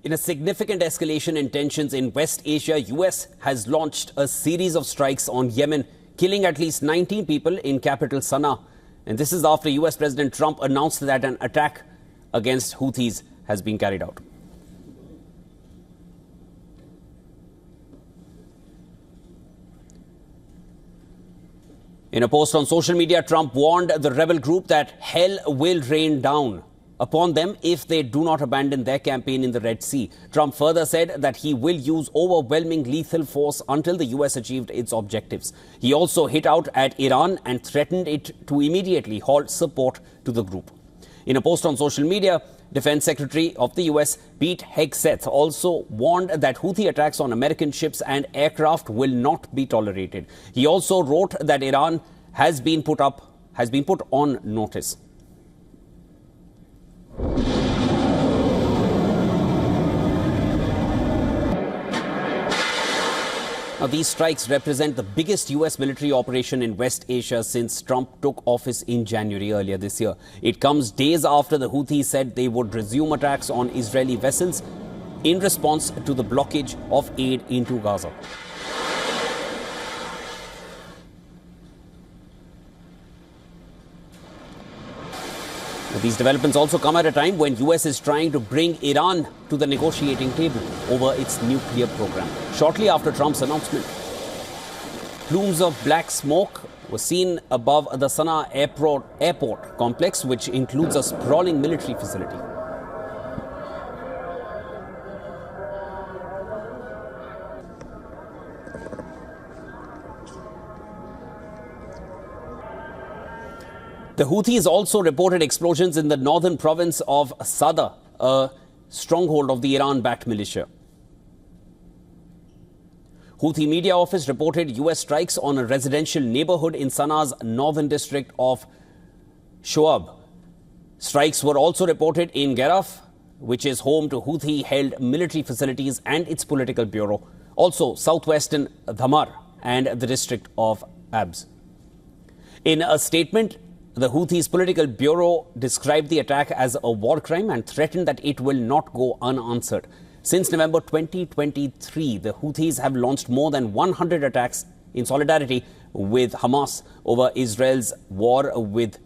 In a significant escalation in tensions in West Asia, US has launched a series of strikes on Yemen, killing at least 19 people in capital Sanaa. And this is after US President Trump announced that an attack against Houthis has been carried out. In a post on social media, Trump warned the rebel group that hell will rain down upon them if they do not abandon their campaign in the Red Sea. Trump further said that he will use overwhelming lethal force until the US achieved its objectives. He also hit out at Iran and threatened it to immediately halt support to the group. In a post on social media, Defense Secretary of the US Pete Hegseth also warned that Houthi attacks on American ships and aircraft will not be tolerated. He also wrote that Iran has been put on notice. Now, these strikes represent the biggest US military operation in West Asia since Trump took office in January earlier this year. It comes days after the Houthis said they would resume attacks on Israeli vessels in response to the blockage of aid into Gaza. These developments also come at a time when US is trying to bring Iran to the negotiating table over its nuclear program. Shortly after Trump's announcement, plumes of black smoke were seen above the Sanaa airport complex, which includes a sprawling military facility. The Houthis also reported explosions in the northern province of Sadr, a stronghold of the Iran-backed militia. Houthi media office reported US strikes on a residential neighborhood in Sanaa's northern district of Shoab. Strikes were also reported in Garaf, which is home to Houthi-held military facilities and its political bureau. Also, southwestern Dhamar and the district of Abs. In a statement, the Houthis' political bureau described the attack as a war crime and threatened that it will not go unanswered. Since November 2023, the Houthis have launched more than 100 attacks in solidarity with Hamas over Israel's war over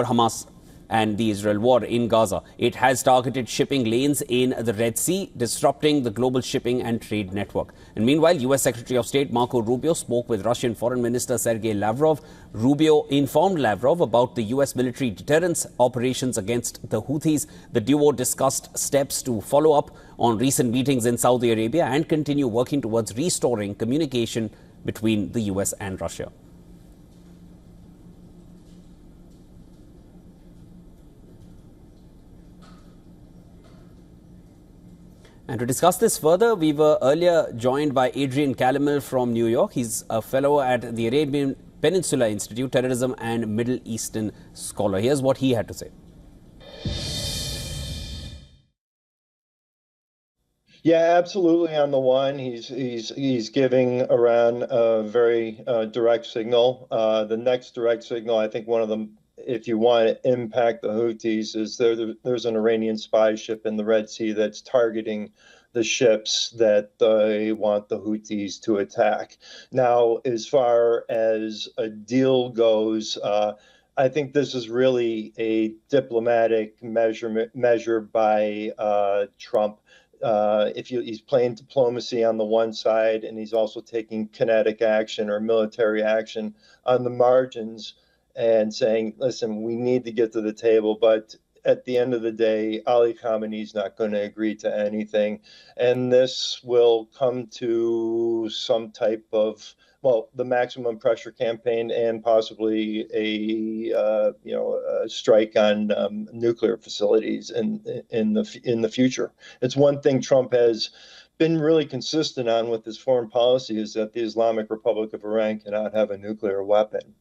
Hamas and the Israel war in Gaza. It has targeted shipping lanes in the Red Sea, disrupting the global shipping and trade network. And meanwhile, US Secretary of State Marco Rubio spoke with Russian Foreign Minister Sergei Lavrov. Rubio informed Lavrov about the US military deterrence operations against the Houthis. The duo discussed steps to follow up on recent meetings in Saudi Arabia and continue working towards restoring communication between the US and Russia. And to discuss this further, we were earlier joined by Adrian Calamel from New York. He's a fellow at the Arabian Peninsula Institute, terrorism and Middle Eastern scholar. Here's what he had to say. Yeah, absolutely. On the one, he's giving Iran a very direct signal. The next direct signal, I think one of them, if you want to impact the Houthis, is there's an Iranian spy ship in the Red Sea that's targeting the ships that they want the Houthis to attack. Now, as far as a deal goes, I think this is really a diplomatic measure by Trump. He's playing diplomacy on the one side, and he's also taking kinetic action or military action on the margins, and saying, listen, we need to get to the table, but at the end of the day, Ali Khamenei's not going to agree to anything. And this will come to some type of, the maximum pressure campaign and possibly a strike on nuclear facilities in the future. It's one thing Trump has been really consistent on with his foreign policy, is that the Islamic Republic of Iran cannot have a nuclear weapon.